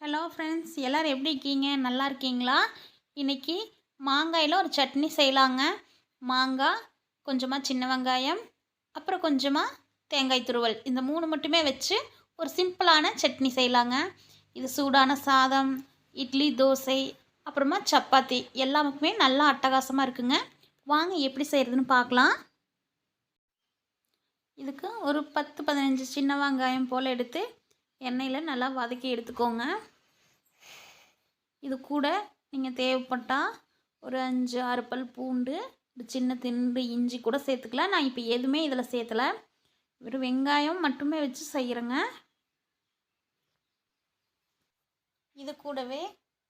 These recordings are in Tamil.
ஹலோ ஃப்ரெண்ட்ஸ், எல்லோரும் எப்படி இருக்கீங்க? நல்லா இருக்கீங்களா? இன்றைக்கி மாங்காயில் ஒரு சட்னி செய்யலாங்க. மாங்காய், கொஞ்சமாக சின்ன வெங்காயம், அப்புறம் கொஞ்சமாக தேங்காய் துருவல், இந்த 3 மட்டுமே வச்சு ஒரு சிம்பிளான சட்னி செய்யலாங்க. இது சூடான சாதம், இட்லி, தோசை, அப்புறமா சப்பாத்தி எல்லாமுக்குமே நல்லா அட்டகாசமாக இருக்குங்க. வாங்க எப்படி செய்கிறதுன்னு பார்க்கலாம். இதுக்கு ஒரு 10-15 சின்ன வெங்காயம் போல் எடுத்து எண்ணெயில் நல்லா வதக்கி எடுத்துக்கோங்க. இது கூட நீங்கள் தேவைப்பட்டால் ஒரு 5-6 பல் பூண்டு, ஒரு சின்ன துண்டு இஞ்சி கூட சேர்த்துக்கலாம். நான் இப்போ எதுவுமே இதில் சேர்த்தலை, வெறும் வெங்காயம் மட்டுமே வச்சு செய்கிறேங்க. இது கூடவே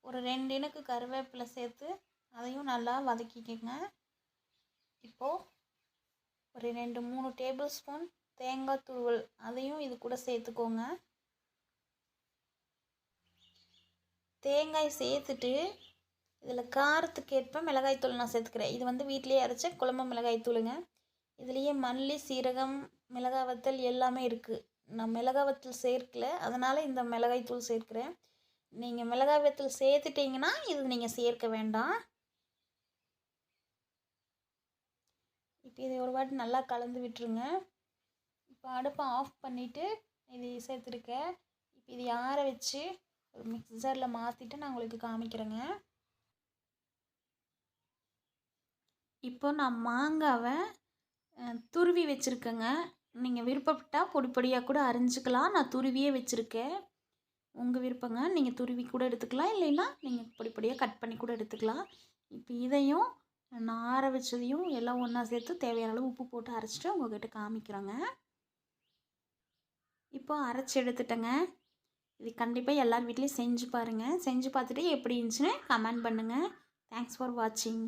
ஒரு 2 இனுக்கு கருவேப்பிலை சேர்த்து அதையும் நல்லா வதக்கிக்கோங்க. இப்போது ஒரு 2-3 டேபிள் ஸ்பூன் தேங்காய் துருவல் அதையும் இது கூட சேர்த்துக்கோங்க. தேங்காய் சேர்த்துட்டு இதில் காரத்துக்கேற்ப மிளகாய்த்தூள் நான் சேர்த்துக்கிறேன். இது வந்து வீட்டிலேயே அரைச்ச குழம்பு மிளகாய்த்தூளுங்க. இதுலேயே மல்லி, சீரகம், மிளகாய் வத்தல் எல்லாமே இருக்குது. நான் மிளகாய் வத்தல் சேர்க்கல, அதனால் இந்த மிளகாய்த்தூள் சேர்க்கிறேன். நீங்கள் மிளகாய் வத்தல் சேர்த்துட்டிங்கன்னா இது நீங்கள் சேர்க்க வேண்டாம். இப்போ இதை ஒரு வாட்டி நல்லா கலந்து விட்டுருங்க. இப்போ அடுப்பை ஆஃப் பண்ணிவிட்டு இது சேர்த்துருக்கேன். இப்போ இது ஆற வச்சு ஒரு மிக்சரில் மாற்றிட்டு நான் உங்களுக்கு காமிக்கிறேங்க. இப்போ நான் மாங்காவை துருவி வச்சுருக்கேங்க. நீங்கள் விருப்பப்பட்டால் பொடி பொடியாக கூட அரிஞ்சிக்கலாம். நான் துருவியே வச்சுருக்கேன். உங்கள் விருப்பங்க, நீங்கள் துருவி கூட எடுத்துக்கலாம், இல்லைன்னா நீங்கள் பொடி பொடியாக கட் பண்ணி கூட எடுத்துக்கலாம். இப்போ இதையும் நான் ஆற வச்சதையும் எல்லாம் ஒன்றா சேர்த்து தேவையான அளவு உப்பு போட்டு அரைச்சிட்டு உங்கள்கிட்ட காமிக்கிறேங்க. இப்போ அரைச்சி எடுத்துட்டேங்க. இது கண்டிப்பாக எல்லார் வீட்லேயும் செஞ்சு பாருங்கள். செஞ்சு பார்த்துட்டு எப்படி இருந்துச்சுன்னு கமெண்ட் பண்ணுங்கள். தேங்க்ஸ் ஃபார் வாட்சிங்.